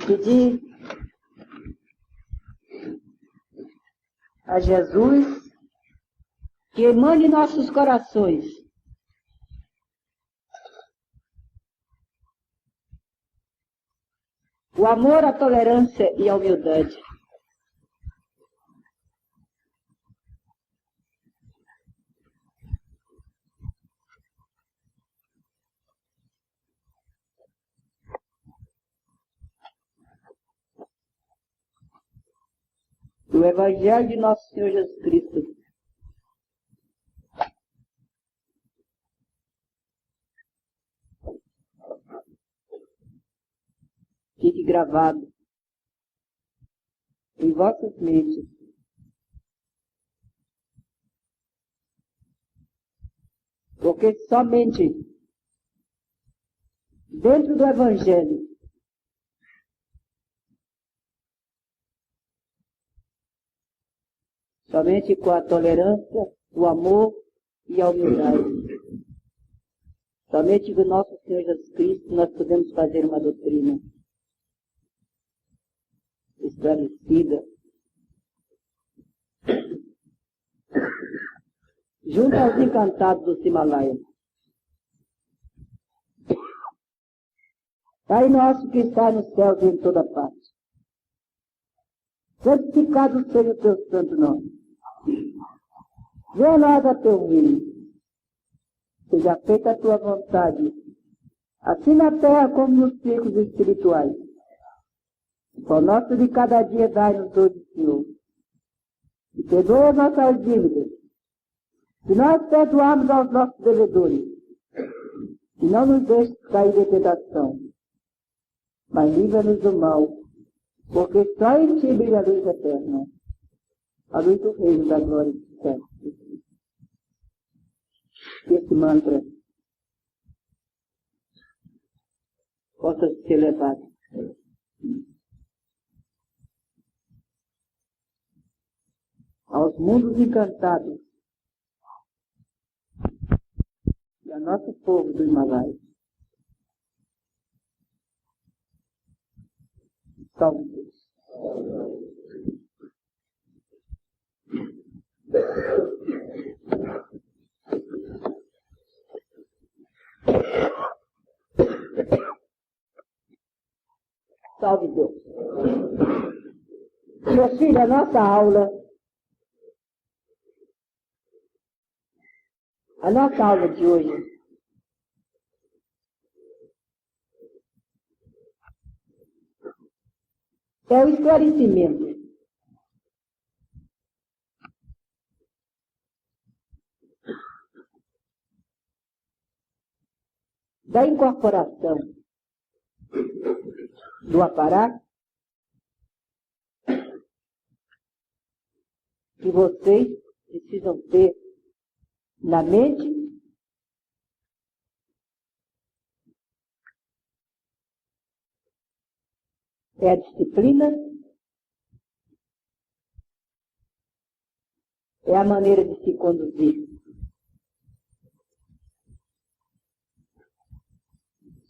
Pedir a Jesus que emane em nossos corações o amor, a tolerância e a humildade. O Evangelho de Nosso Senhor Jesus Cristo fique gravado em vossas mentes, porque somente dentro do Evangelho somente com a tolerância, o amor e a humildade, somente com o nosso Senhor Jesus Cristo nós podemos fazer uma doutrina esclarecida, junto aos encantados do Himalaia. Pai nosso que está no céu e em toda parte, santificado seja o teu santo nome. Venha a nós a teu reino, seja feita a tua vontade, assim na terra como nos círculos espirituais. O pão nosso de cada dia dai-nos hoje, Senhor. E perdoa as nossas dívidas, se nós perdoarmos aos nossos devedores. E não nos deixes cair em tentação, mas livra-nos do mal, porque só em ti brilha a luz eterna, a luz do reino da glória do céu. Esse mantra possa ser levado aos mundos encantados e ao nosso povo do Himalaia. Salve Deus. Salve Deus. Meus filhos, a nossa aula de hoje é o esclarecimento da incorporação do aparato que vocês precisam ter na mente é a disciplina, é a maneira de se conduzir.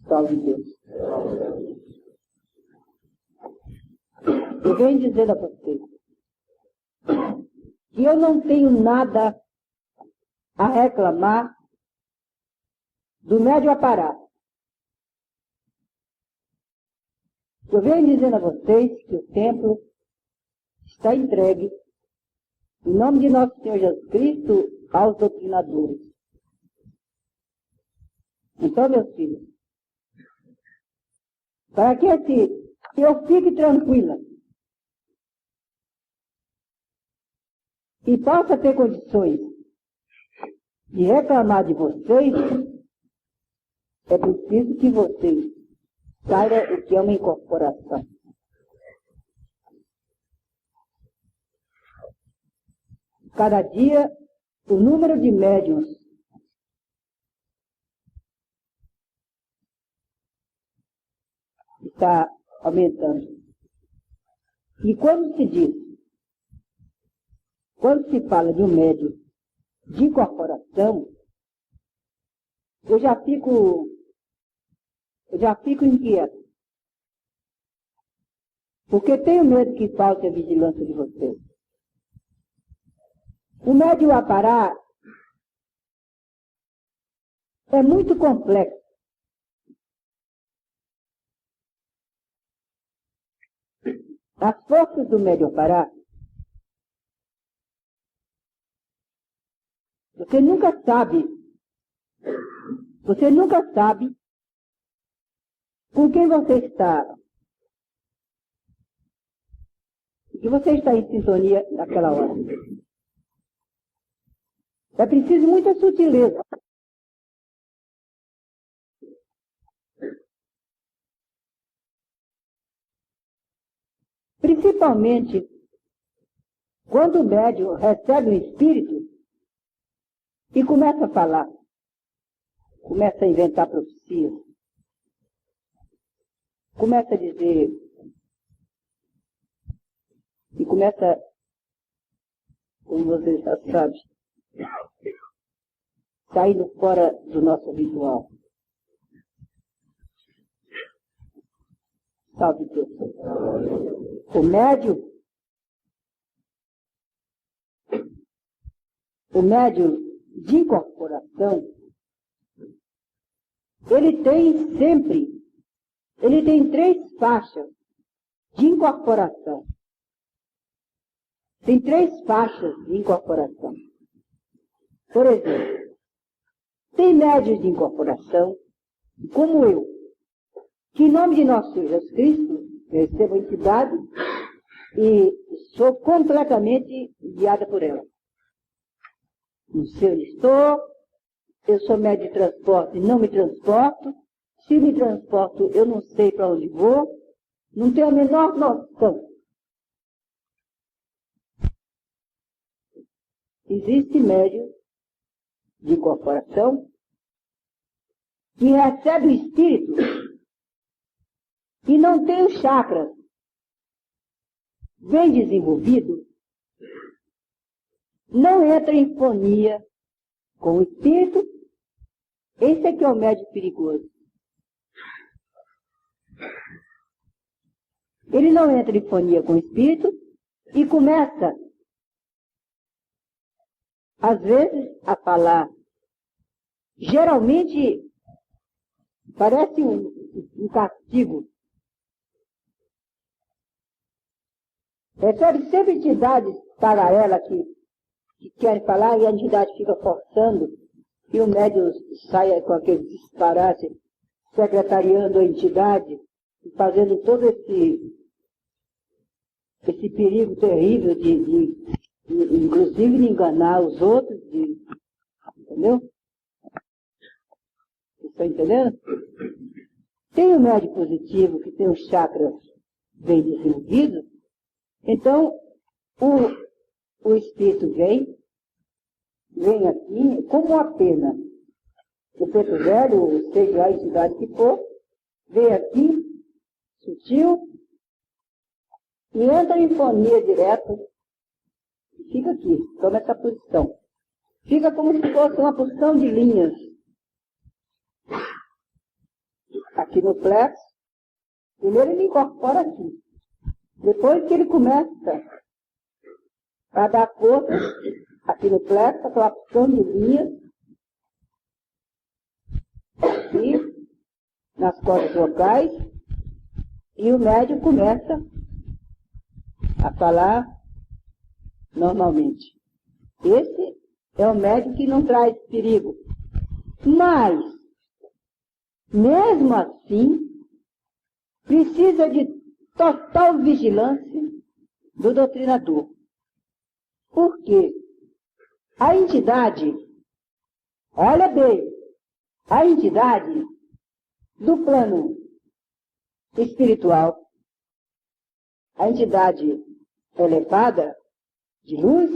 Salve Deus. Eu venho dizer a vocês que eu não tenho nada a reclamar do médio aparato. Eu venho dizendo a vocês que o templo está entregue, em nome de nosso Senhor Jesus Cristo, aos doutrinadores. Então, meus filhos, para que eu fique tranquila e possa ter condições de reclamar de vocês, é preciso que vocês saibam o que é uma incorporação. Cada dia, o número de médiuns está aumentando. E quando se fala de um médium de incorporação, eu já fico inquieto. Porque tenho medo que falte a vigilância de vocês. O médium Apará é muito complexo. As forças do médium Apará, você nunca sabe com quem você está, que você está em sintonia naquela hora. É preciso muita sutileza. Principalmente quando o médium recebe um espírito e começa a falar, começa a inventar profecias, começa a dizer, e começa, como você já sabe, saindo fora do nosso ritual. Salve Deus. O médium de incorporação, ele tem 3 faixas de incorporação. Tem 3 faixas de incorporação. Por exemplo, tem médios de incorporação, como eu, que em nome de nosso Senhor Jesus Cristo, eu recebo a entidade e sou completamente guiada por ela. Não sei onde estou, eu sou médio de transporte e não me transporto. Se me transporto, eu não sei para onde vou, não tenho a menor noção. Existe médio de incorporação que recebe o espírito e não tem os chakras bem desenvolvido, não entra em fonia com o espírito. Esse aqui é o médium perigoso. Ele não entra em fonia com o espírito e começa, às vezes, a falar. Geralmente, parece um castigo. Recebe sempre entidades para ela que querem falar e a entidade fica forçando e o médium sai com aquele disparate, secretariando a entidade, fazendo todo esse perigo terrível de inclusive de enganar os outros, entendeu? Está entendendo? Tem o médium positivo que tem os chakras bem desenvolvidos, então o espírito vem aqui como uma pena. O preto velho, seja a entidade que for, vem aqui, sutil, e entra em fonia direto, e fica aqui, toma essa posição. Fica como se fosse uma porção de linhas. Aqui no plexo, primeiro ele incorpora aqui. Depois que ele começa a dar força, aqui no plexo, aquela porção de linhas, aqui, nas cordas vocais, e o médium começa a falar normalmente. Esse é o médium que não traz perigo. Mas, mesmo assim, precisa de total vigilância do doutrinador. Por quê? A entidade, olha bem, a entidade do plano espiritual, a entidade elevada de luz,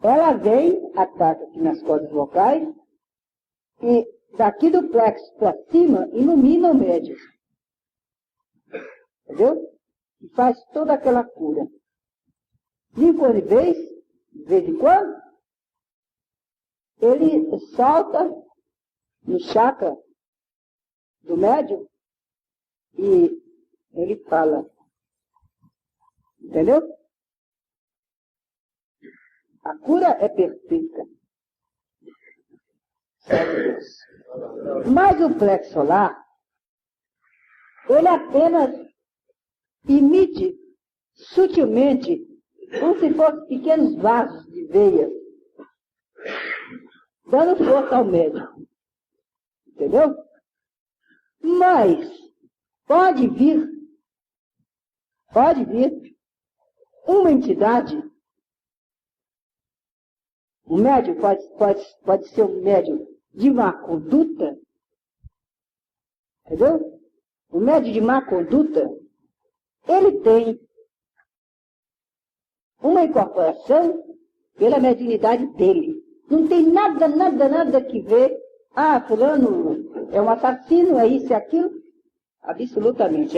ela vem, ataca aqui nas cordas vocais, e daqui do plexo para cima ilumina o médium. Entendeu? E faz toda aquela cura. De vez em quando, ele solta no chakra do médium e ele fala Entendeu? A cura é perfeita. Sabe Deus. Mas o plexo solar, ele apenas emite sutilmente, como se fossem pequenos vasos de veia, dando força ao médico. Entendeu? Mas pode vir uma entidade, o médium pode ser um médium de má conduta, entendeu? O médium de má conduta, ele tem uma incorporação pela mediunidade dele. Não tem nada que ver, fulano é um assassino, é isso e aquilo. Absolutamente,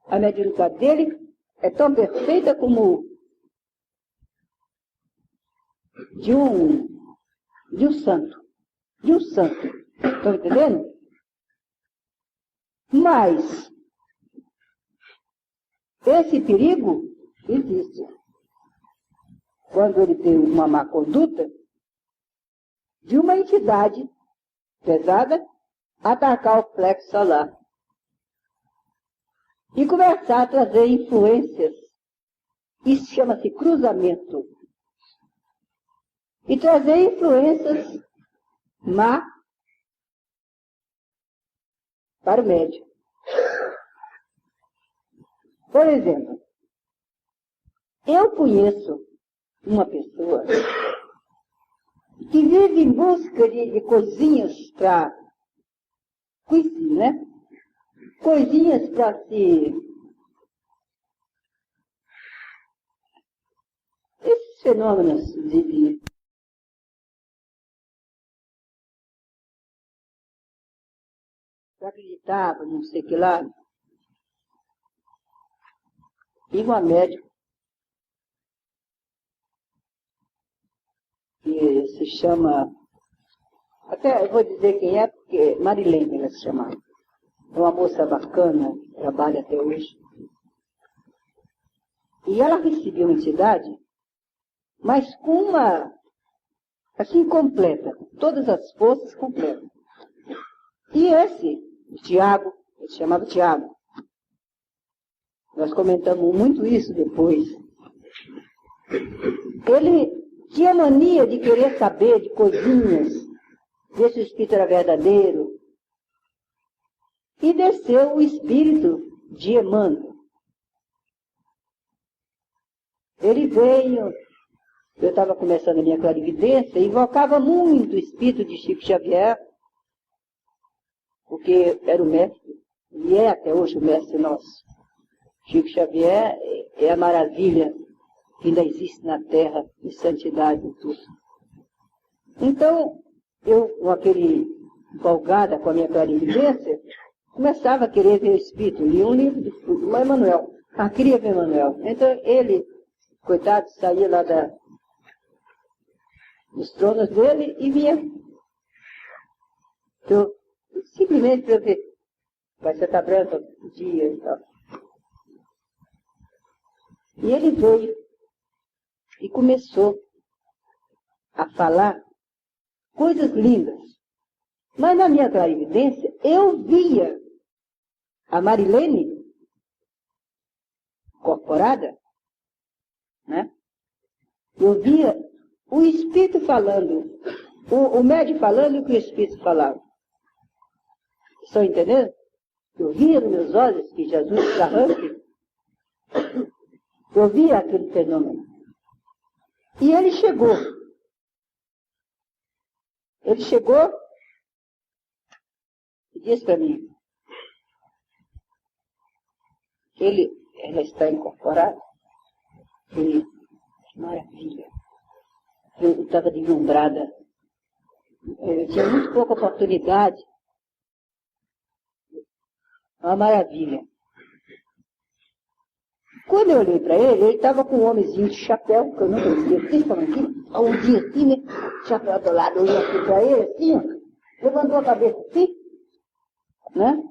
a mediunidade dele é tão perfeita como de um santo. Estão entendendo? Mas esse perigo existe. Quando ele tem uma má conduta, de uma entidade pesada atacar o plexo solar e começar a trazer influências. Isso chama-se cruzamento. E trazer influências má para o médium. Por exemplo, eu conheço uma pessoa que vive em busca de coisinhas para né? Coisinhas para se... Esses fenômenos de acreditava, não sei o que lá. E uma médica que se chama, até eu vou dizer quem é, porque Marilene ela se chama. É uma moça bacana, trabalha até hoje. E ela recebeu uma entidade, mas com uma, assim, completa, todas as forças completas. E esse, o Tiago, ele se chamava Tiago. Nós comentamos muito isso depois. Ele tinha mania de querer saber de coisinhas, ver se o espírito era verdadeiro. E desceu o espírito de Emmanuel. Ele veio, eu estava começando a minha clarividência, invocava muito o espírito de Chico Xavier, porque era o mestre, e é até hoje o mestre nosso. Chico Xavier é a maravilha que ainda existe na Terra, de santidade e tudo. Então, eu, com aquele empolgada com a minha clarividência, começava a querer ver o Espírito. Li um livro do Emmanuel. Queria ver Emmanuel. Então, ele, coitado, saía lá dos tronos dele e via. Então, simplesmente para eu ver. Vai ser tá branca o dia e tal. E ele veio e começou a falar coisas lindas. Mas na minha clarividência, eu via a Marilene incorporada, né? Eu via o Espírito falando, o médium falando e o que o Espírito falava. Estão entendendo? Eu via nos meus olhos que Jesus arranque. Eu via aquele fenômeno. E ele chegou. Ele chegou e disse para mim, ela está incorporada. E, maravilha. Eu estava deslumbrada. Eu tinha muito pouca oportunidade. Uma maravilha. Quando eu olhei para ele estava com um homenzinho de chapéu, que eu nunca esqueci, estava aqui, um dia assim, né? Chapéu do lado, eu olhei aqui para ele, assim, ó, levantou a cabeça assim, né?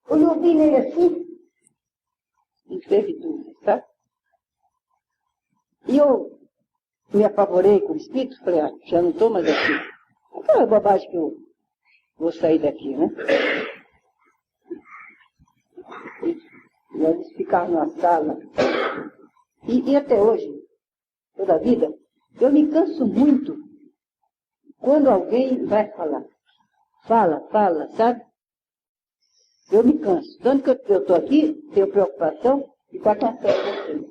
Olhou bem nele assim, não teve dúvida, tá? E eu me apavorei com o espírito, falei, já não estou mais aqui. Aquela bobagem que eu vou sair daqui, né? E eles ficaram na sala. E até hoje, toda a vida, eu me canso muito quando alguém vai falar. Fala, sabe? Eu me canso. Tanto que eu estou aqui, tenho preocupação de estar cansando você.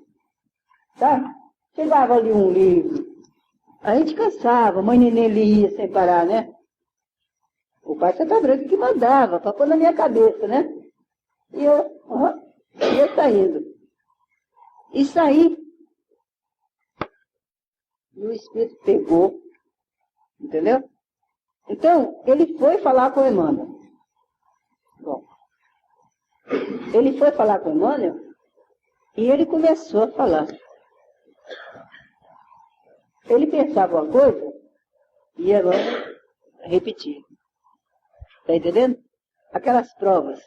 Tá? Chegava ali um livro. A gente cansava, mãe neném lia sem parar, né? O pai Santa Branca que mandava, para pôr na minha cabeça, né? E eu ia saindo. E saí. E o Espírito pegou. Entendeu? Então, ele foi falar com o Emmanuel. Bom. Ele foi falar com o Emmanuel e ele começou a falar. Ele pensava uma coisa e Emmanuel repetia. Está entendendo? Aquelas provas.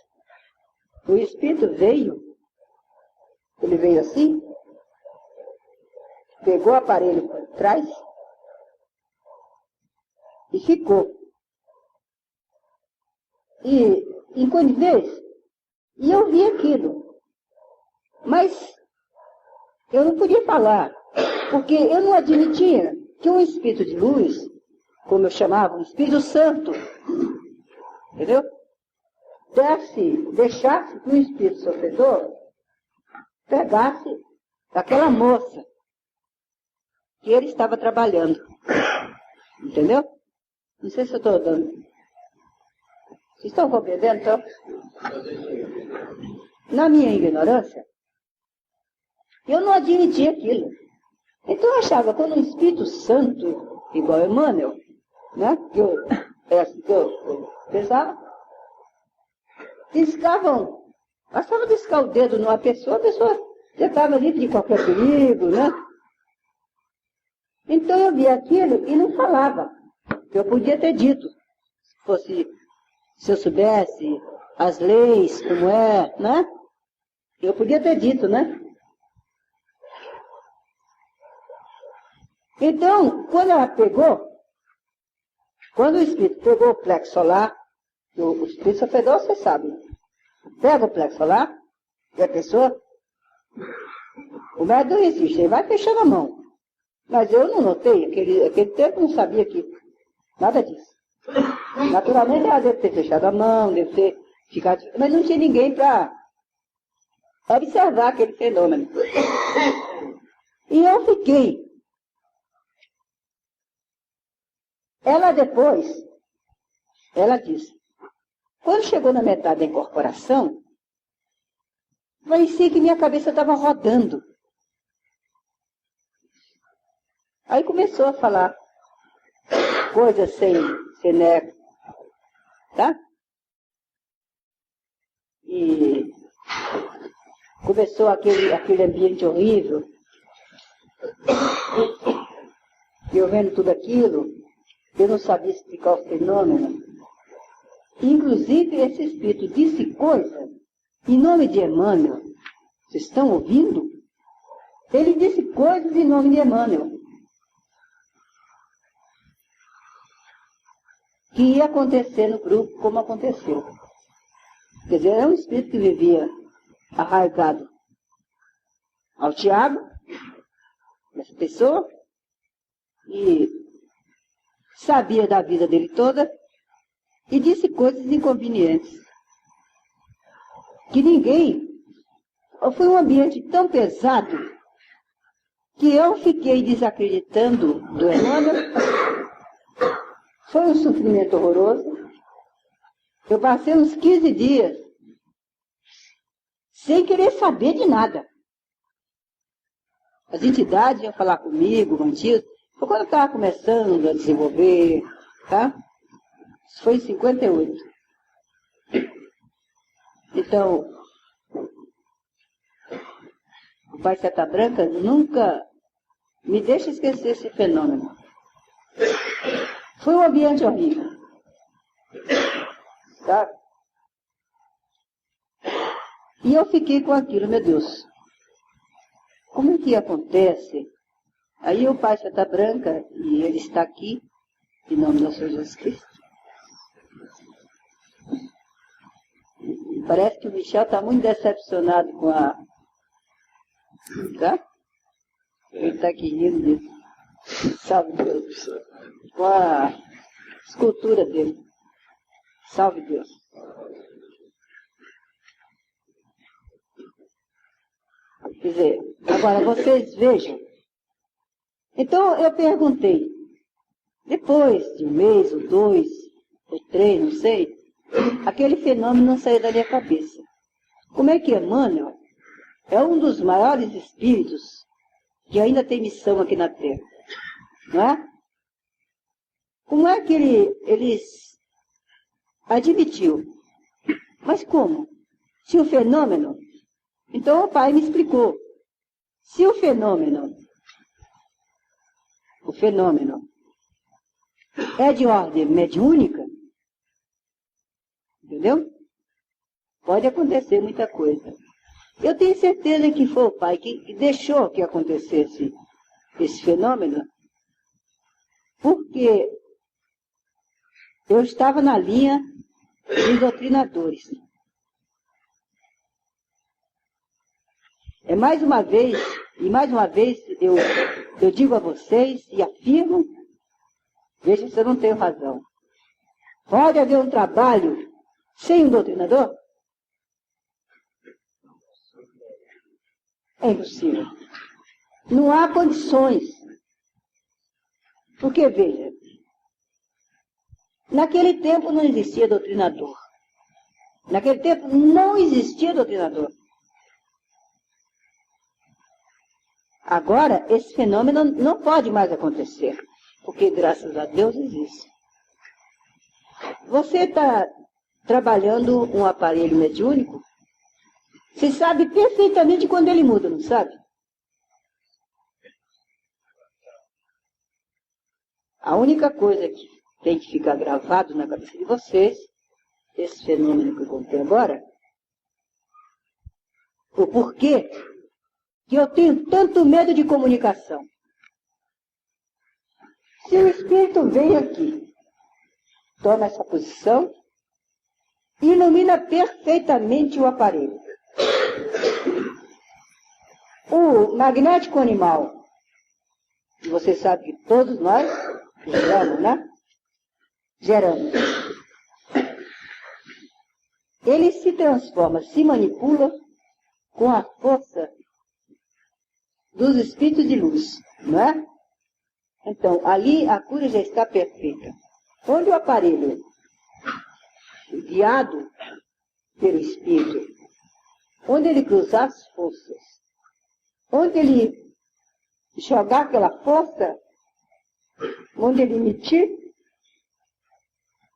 O Espírito veio, ele veio assim, pegou o aparelho por trás e ficou. E enquanto vez, e eu vi aquilo. Mas eu não podia falar, porque eu não admitia que um espírito de luz, como eu chamava, um Espírito Santo, entendeu? Deixasse que o espírito sofredor pegasse aquela moça que ele estava trabalhando. Entendeu? Não sei se eu estou dando. Vocês estão compreendendo, então? Na minha ignorância, eu não admitia aquilo. Então eu achava que quando um Espírito Santo, igual Emmanuel, né? É assim que eu pensava, bastava discar o dedo numa pessoa, a pessoa já estava livre de qualquer perigo, né? Então eu via aquilo e não falava. Eu podia ter dito, se eu soubesse as leis, como é, né? Eu podia ter dito, né? Então, quando o espírito pegou o plexo solar, o espírito sofredor, vocês sabem, pega o plexo solar, e a pessoa, o médico insiste, ele vai fechando a mão. Mas eu não notei, aquele tempo eu não sabia que nada disso. Naturalmente ela deve ter fechado a mão, deve ter ficado, mas não tinha ninguém para observar aquele fenômeno. E eu fiquei. Ela disse, quando chegou na metade da incorporação, parecia que minha cabeça estava rodando. Aí começou a falar coisas sem neco, tá? E começou aquele ambiente horrível. E eu vendo tudo aquilo, eu não sabia explicar o fenômeno. Inclusive, esse espírito disse coisa, em nome de Emmanuel. Vocês estão ouvindo? Ele disse coisas em nome de Emmanuel. Que ia acontecer no grupo como aconteceu. Quer dizer, era um espírito que vivia arraigado ao Tiago, essa pessoa, e sabia da vida dele toda, e disse coisas inconvenientes. Que ninguém... Foi um ambiente tão pesado que eu fiquei desacreditando do Emmanuel. Foi um sofrimento horroroso. Eu passei uns 15 dias sem querer saber de nada. As entidades iam falar comigo, mantidos. Foi quando eu estava começando a desenvolver, tá? Isso foi em 58. Então, o Pai Seta Branca nunca me deixa esquecer esse fenômeno. Foi um ambiente horrível. Tá? E eu fiquei com aquilo, meu Deus. Como é que acontece Aí o pai está branca e ele está aqui, em nome do Senhor Jesus Cristo. Parece que o Michel está muito decepcionado com a... Tá? Ele está aqui rindo disso. Salve Deus. Com a escultura dele. Salve Deus. Quer dizer, agora vocês vejam. Então eu perguntei, depois de um mês, ou 2, ou 3, não sei, aquele fenômeno não saiu da minha cabeça. Como é que Emmanuel é um dos maiores espíritos que ainda tem missão aqui na Terra? Não é? Como é que ele admitiu? Mas como? Se o fenômeno... Então o pai me explicou. Se o fenômeno é de ordem mediúnica, entendeu? Pode acontecer muita coisa. Eu tenho certeza que foi o pai que deixou que acontecesse esse fenômeno, porque eu estava na linha dos doutrinadores. Mais uma vez eu digo a vocês e afirmo, veja se eu não tenho razão. Pode haver um trabalho sem um doutrinador? É impossível. Não há condições. Porque, veja, naquele tempo não existia doutrinador. Naquele tempo não existia doutrinador. Agora, esse fenômeno não pode mais acontecer, porque, graças a Deus, existe. Você está trabalhando um aparelho mediúnico, você sabe perfeitamente quando ele muda, não sabe? A única coisa que tem que ficar gravado na cabeça de vocês, esse fenômeno que eu contei agora, o porquê que eu tenho tanto medo de comunicação. Se o Espírito vem aqui, toma essa posição, ilumina perfeitamente o aparelho. O magnético animal, você sabe que todos nós geramos, né? Geramos. Ele se transforma, se manipula com a força dos espíritos de luz, não é? Então, ali a cura já está perfeita. Onde o aparelho, guiado pelo espírito, onde ele cruzar as forças, onde ele jogar aquela força, onde ele emitir,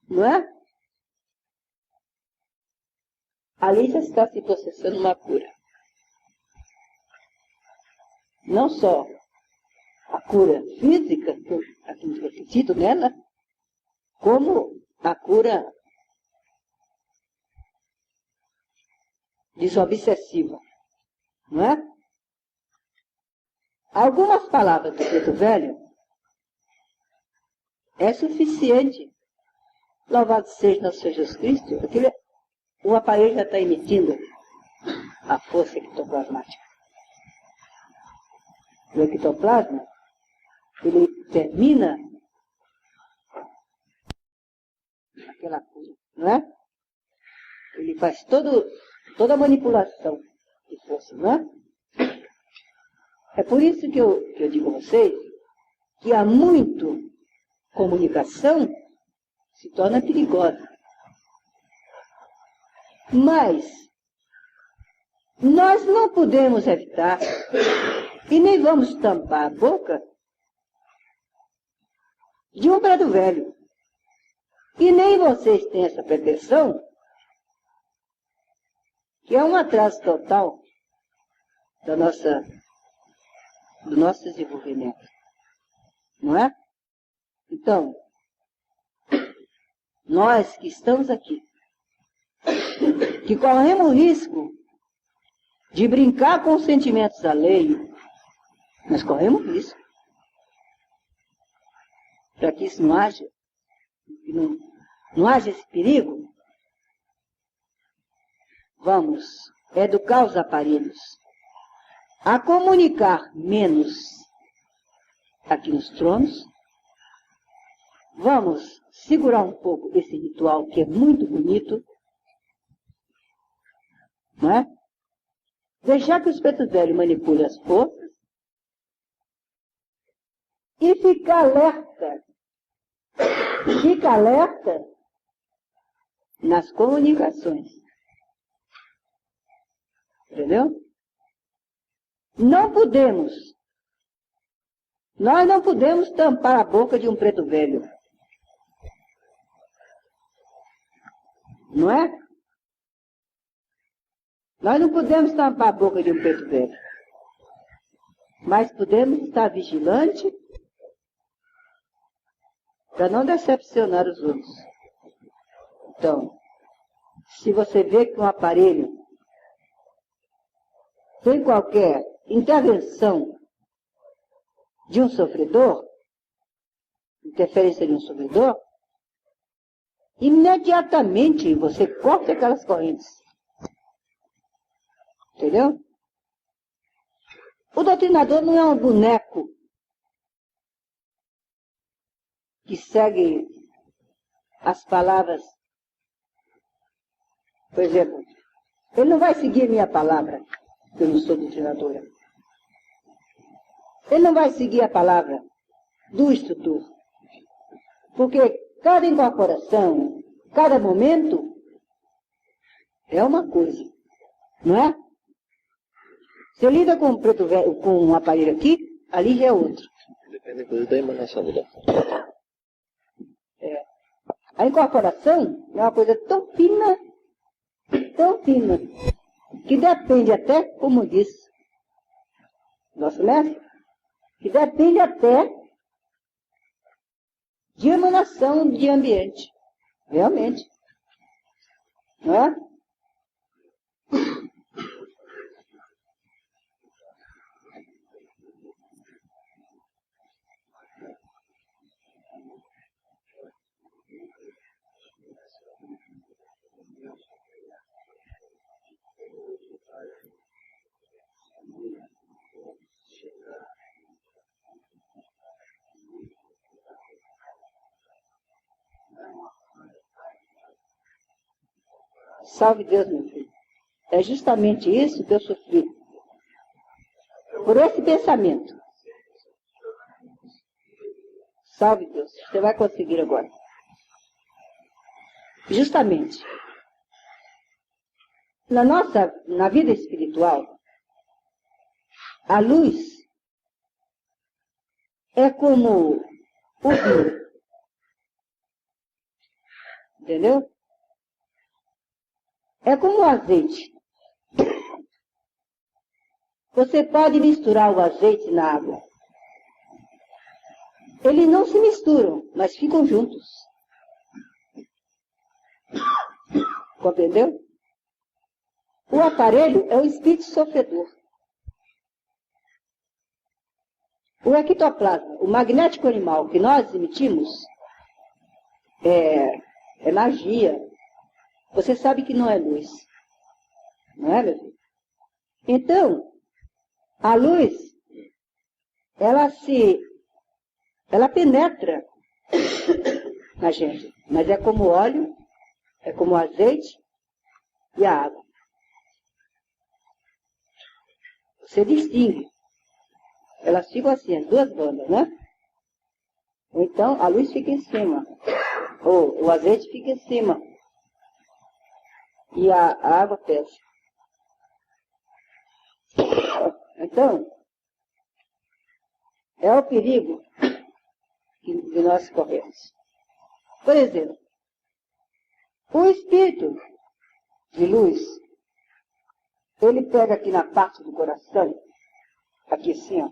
não é? Ali já está se processando uma cura. Não só a cura física, que eu acredito nela, como a cura desobsessiva, não é? Algumas palavras do Preto Velho é suficiente. Louvado seja nosso Senhor Jesus Cristo, o aparelho já está emitindo a força ectoplasmática. O ectoplasma, ele termina aquela cura, não é? Ele faz toda a manipulação de força, não é? É por isso que eu digo a vocês que há muito comunicação se torna perigosa. Mas nós não podemos evitar e nem vamos tampar a boca de um preto velho. E nem vocês têm essa pretensão, que é um atraso total do nosso desenvolvimento. Não é? Então, nós que estamos aqui, que corremos o risco de brincar com os sentimentos alheios, nós corremos risco. para que isso não haja, não haja esse perigo, vamos educar os aparelhos a comunicar menos aqui nos tronos. Vamos segurar um pouco esse ritual que é muito bonito, não é? Deixar que os pretos velhos manipulem as forças e ficar alerta. Fica alerta nas comunicações. Entendeu? Nós não podemos tampar a boca de um preto velho. Não é? Nós não podemos tampar a boca de um preto velho. Mas podemos estar vigilantes para não decepcionar os outros. Então, se você vê que um aparelho tem qualquer intervenção de um sofredor, interferência de um sofredor, imediatamente você corta aquelas correntes. Entendeu? O doutrinador não é um boneco que segue as palavras. Por exemplo, ele não vai seguir a minha palavra, que eu não sou doutrinadora. Ele não vai seguir a palavra do instrutor. Porque cada incorporação, cada momento, é uma coisa. Não é? Você lida com um preto velho, com um aparelho aqui, ali já é outro. Depende da emanação do A incorporação é uma coisa tão fina, que depende até, como disse nosso mestre, que depende até de emanação de ambiente. Realmente. Não é? Salve Deus, meu filho. É justamente isso que eu sofri. Por esse pensamento. Salve Deus. Você vai conseguir agora. Justamente. Na vida espiritual, a luz é como o vinho. Entendeu? É como o azeite. Você pode misturar o azeite na água. Eles não se misturam, mas ficam juntos. Compreendeu? O aparelho é o espírito sofredor. O ectoplasma, o magnético animal que nós emitimos, é magia. Você sabe que não é luz. Não é, meu filho? Então, a luz, ela penetra na gente. Mas é como óleo, é como azeite e a água. Você distingue. Elas ficam assim, as duas bandas, né? Ou então a luz fica em cima. Ou o azeite fica em cima. E a água pesa. Então, é o perigo que nós corremos. Por exemplo, o espírito de luz, ele pega aqui na parte do coração, aqui assim, ó.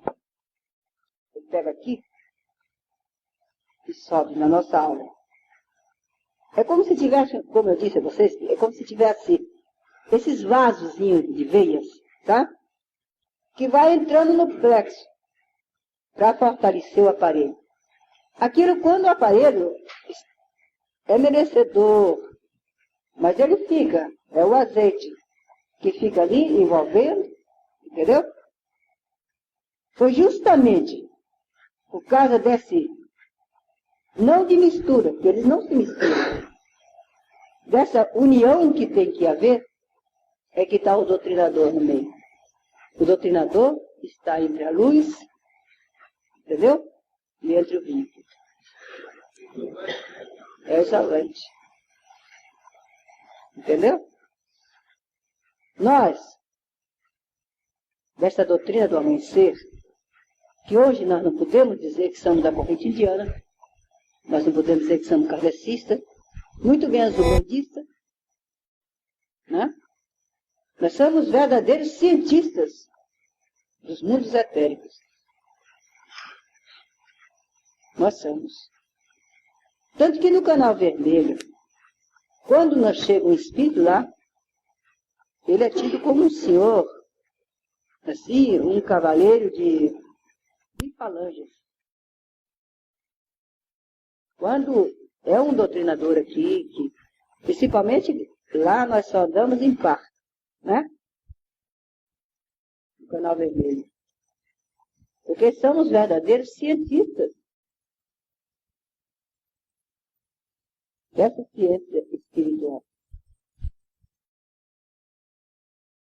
Ele pega aqui e sobe na nossa alma. É como se tivesse, como eu disse a vocês, é como se tivesse esses vasozinhos de veias, tá? Que vai entrando no plexo para fortalecer o aparelho. Aquilo, quando o aparelho é merecedor, mas ele fica, é o azeite que fica ali envolvendo, entendeu? Foi justamente por causa desse, não de mistura, porque eles não se misturam, dessa união que tem que haver, é que está o doutrinador no meio. O doutrinador está entre a luz, entendeu? E entre o vinho. É excelente. Entendeu? Nós, desta doutrina do amanhecer, que hoje nós não podemos dizer que somos da corrente indiana, nós não podemos dizer que somos kardecistas, muito menos umbandistas, né? Nós somos verdadeiros cientistas dos mundos etéricos. Nós somos. Tanto que no Canal Vermelho, quando nós chega um espírito lá, ele é tido como um senhor, assim, um cavaleiro de falanges. Quando é um doutrinador aqui, que, principalmente lá nós só andamos em par, né? No Canal Vermelho. Porque somos verdadeiros cientistas dessa ciência espiritual.